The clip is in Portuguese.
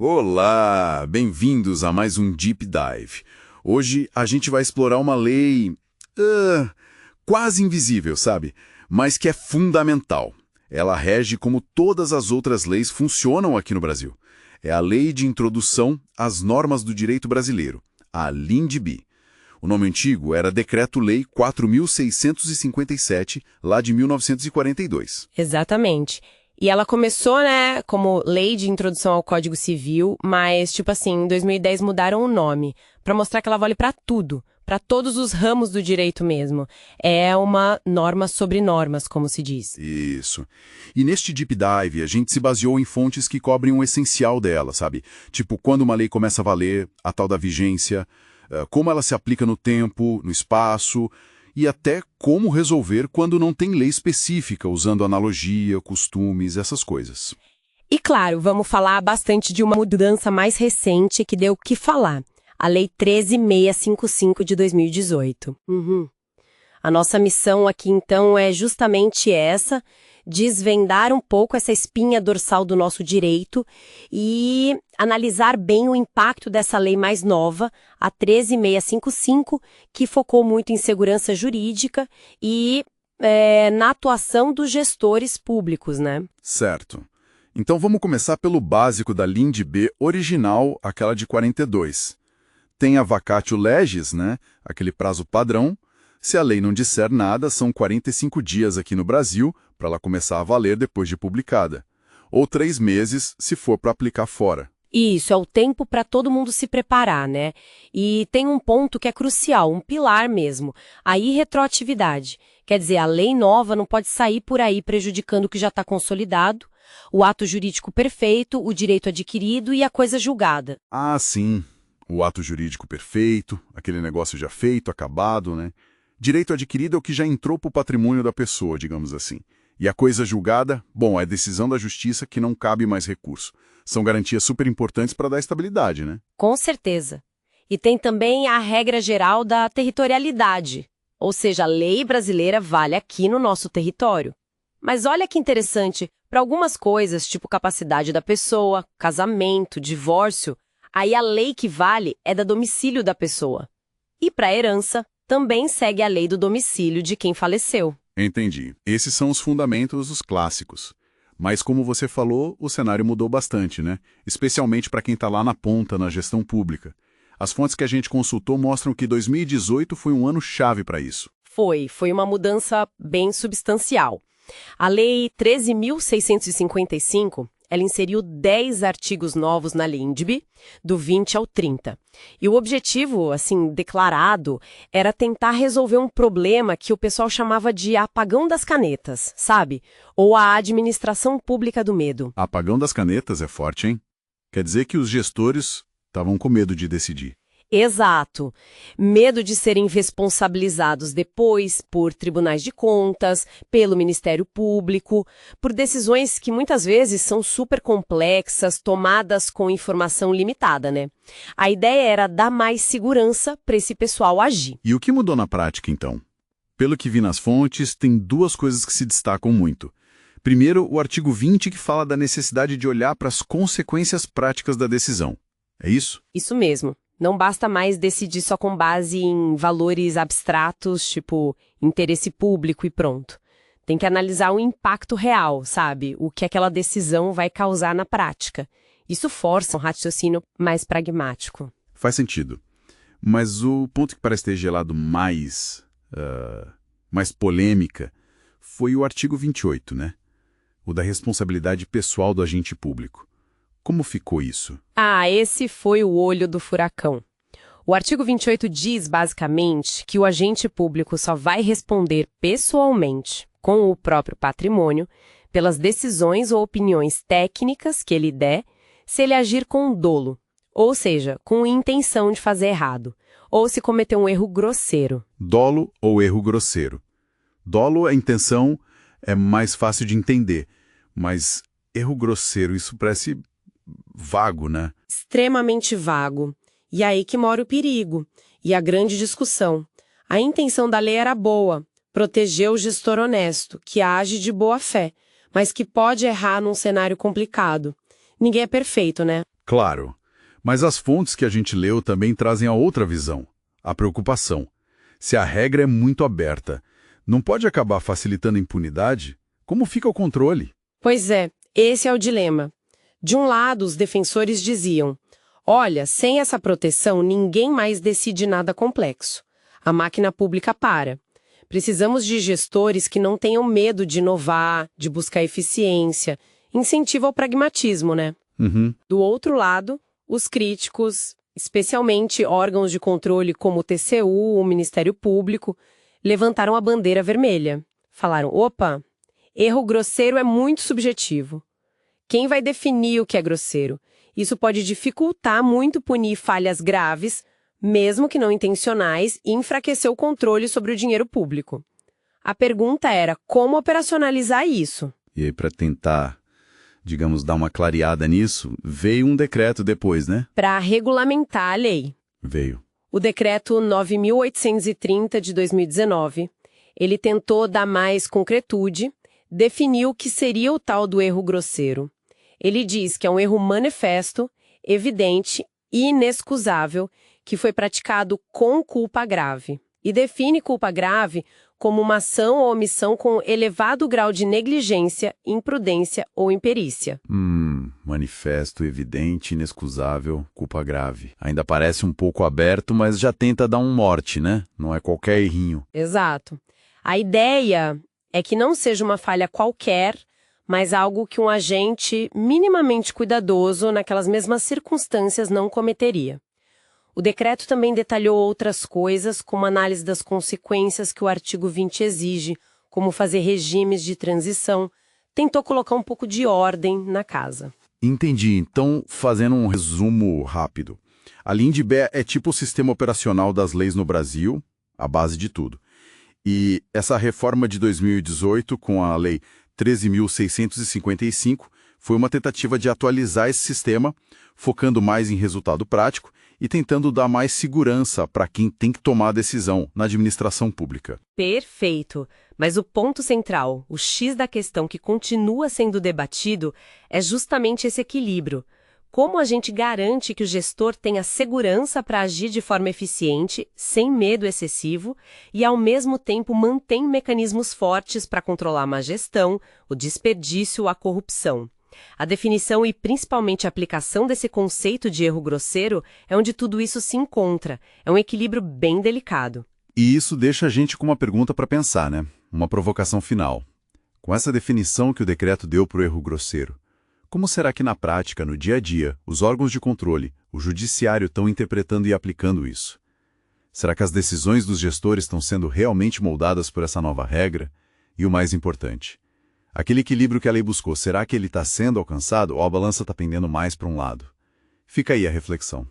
Olá, bem-vindos a mais um Deep Dive. Hoje a gente vai explorar uma lei quase invisível, sabe? Mas que é fundamental. Ela rege como todas as outras leis funcionam aqui no Brasil. É a Lei de Introdução às Normas do Direito Brasileiro, a LINDB. O nome antigo era Decreto-Lei 4.657, lá de 1942. Exatamente. E ela começou, né, como Lei de Introdução ao Código Civil, mas, em 2010 mudaram o nome, para mostrar que ela vale para tudo, para todos os ramos do direito mesmo. É uma norma sobre normas, como se diz. Isso. E neste Deep Dive, a gente se baseou em fontes que cobrem o essencial dela, sabe? Tipo, quando uma lei começa a valer, a tal da vigência, como ela se aplica no tempo, no espaço, e até como resolver quando não tem lei específica, usando analogia, costumes, essas coisas. E claro, vamos falar bastante de uma mudança mais recente que deu o que falar, a Lei 13.655 de 2018. A nossa missão aqui, então, é justamente essa, desvendar um pouco essa espinha dorsal do nosso direito e analisar bem o impacto dessa lei mais nova, a 13.655, que focou muito em segurança jurídica e na atuação dos gestores públicos, né? Certo. Então vamos começar pelo básico da LINDB original, aquela de 42. Tem a vacatio legis, né? Aquele prazo padrão. Se a lei não disser nada, são 45 dias aqui no Brasil para ela começar a valer depois de publicada. Ou 3 meses, se for para aplicar fora. Isso, é o tempo para todo mundo se preparar, né? E tem um ponto que é crucial, um pilar mesmo, a irretroatividade. Quer dizer, a lei nova não pode sair por aí prejudicando o que já está consolidado, o ato jurídico perfeito, o direito adquirido e a coisa julgada. Ah, sim. O ato jurídico perfeito, aquele negócio já feito, acabado, né? Direito adquirido é o que já entrou para o patrimônio da pessoa, digamos assim. E a coisa julgada, bom, é decisão da justiça que não cabe mais recurso. São garantias super importantes para dar estabilidade, né? Com certeza. E tem também a regra geral da territorialidade, ou seja, a lei brasileira vale aqui no nosso território. Mas olha que interessante, para algumas coisas, tipo capacidade da pessoa, casamento, divórcio, aí a lei que vale é da domicílio da pessoa. E para a herança, também segue a lei do domicílio de quem faleceu. Entendi. Esses são os fundamentos, os clássicos. Mas como você falou, o cenário mudou bastante, né? Especialmente para quem está lá na ponta, na gestão pública. As fontes que a gente consultou mostram que 2018 foi um ano chave para isso. Foi uma mudança bem substancial. A Lei 13.655, ela inseriu 10 artigos novos na LINDB, do 20 ao 30. E o objetivo, declarado, era tentar resolver um problema que o pessoal chamava de apagão das canetas, sabe? Ou a administração pública do medo. Apagão das canetas é forte, hein? Quer dizer que os gestores estavam com medo de decidir. Exato. Medo de serem responsabilizados depois por tribunais de contas, pelo Ministério Público, por decisões que muitas vezes são super complexas, tomadas com informação limitada, né? A ideia era dar mais segurança para esse pessoal agir. E o que mudou na prática, então? Pelo que vi nas fontes, tem duas coisas que se destacam muito. Primeiro, o artigo 20, que fala da necessidade de olhar para as consequências práticas da decisão. É isso? Isso mesmo. Não basta mais decidir só com base em valores abstratos, tipo interesse público e pronto. Tem que analisar o impacto real, sabe? O que aquela decisão vai causar na prática. Isso força um raciocínio mais pragmático. Faz sentido. Mas o ponto que parece ter gerado mais polêmica foi o artigo 28, né? O da responsabilidade pessoal do agente público. Como ficou isso? Esse foi o olho do furacão. O artigo 28 diz, basicamente, que o agente público só vai responder pessoalmente, com o próprio patrimônio, pelas decisões ou opiniões técnicas que ele der, se ele agir com dolo, ou seja, com intenção de fazer errado, ou se cometer um erro grosseiro. Dolo ou erro grosseiro. Dolo, a intenção é mais fácil de entender, mas erro grosseiro, isso parece vago, né? Extremamente vago. E aí que mora o perigo e a grande discussão. A intenção da lei era boa, proteger o gestor honesto, que age de boa fé, mas que pode errar num cenário complicado. Ninguém é perfeito, né? Claro, mas as fontes que a gente leu também trazem a outra visão, a preocupação. Se a regra é muito aberta, não pode acabar facilitando a impunidade? Como fica o controle? Pois é, esse é o dilema. De um lado, os defensores diziam: olha, sem essa proteção, ninguém mais decide nada complexo. A máquina pública para. Precisamos de gestores que não tenham medo de inovar, de buscar eficiência, incentivo ao pragmatismo, né? Uhum. Do outro lado, os críticos, especialmente órgãos de controle como o TCU, o Ministério Público, levantaram a bandeira vermelha. Falaram: opa, erro grosseiro é muito subjetivo. Quem vai definir o que é grosseiro? Isso pode dificultar muito punir falhas graves, mesmo que não intencionais, e enfraquecer o controle sobre o dinheiro público. A pergunta era como operacionalizar isso. E aí, para tentar, digamos, dar uma clareada nisso, veio um decreto depois, né? Para regulamentar a lei. Veio. O decreto 9.830 de 2019, ele tentou dar mais concretude, definiu o que seria o tal do erro grosseiro. Ele diz que é um erro manifesto, evidente e inexcusável, que foi praticado com culpa grave. E define culpa grave como uma ação ou omissão com elevado grau de negligência, imprudência ou imperícia. Manifesto, evidente, inexcusável, culpa grave. Ainda parece um pouco aberto, mas já tenta dar um norte, né? Não é qualquer errinho. Exato. A ideia é que não seja uma falha qualquer, mas algo que um agente minimamente cuidadoso naquelas mesmas circunstâncias não cometeria. O decreto também detalhou outras coisas, como análise das consequências que o artigo 20 exige, como fazer regimes de transição. Tentou colocar um pouco de ordem na casa. Entendi. Então, fazendo um resumo rápido. A LINDB é tipo o sistema operacional das leis no Brasil, a base de tudo. E essa reforma de 2018, com a Lei 13.655, foi uma tentativa de atualizar esse sistema, focando mais em resultado prático e tentando dar mais segurança para quem tem que tomar a decisão na administração pública. Perfeito. Mas o ponto central, o X da questão que continua sendo debatido, é justamente esse equilíbrio. Como a gente garante que o gestor tenha segurança para agir de forma eficiente, sem medo excessivo, e ao mesmo tempo mantém mecanismos fortes para controlar a má gestão, o desperdício, a corrupção? A definição e principalmente a aplicação desse conceito de erro grosseiro é onde tudo isso se encontra. É um equilíbrio bem delicado. E isso deixa a gente com uma pergunta para pensar, né? Uma provocação final. Com essa definição que o decreto deu para o erro grosseiro, como será que na prática, no dia a dia, os órgãos de controle, o judiciário estão interpretando e aplicando isso? Será que as decisões dos gestores estão sendo realmente moldadas por essa nova regra? E o mais importante, aquele equilíbrio que a lei buscou, será que ele está sendo alcançado ou a balança está pendendo mais para um lado? Fica aí a reflexão.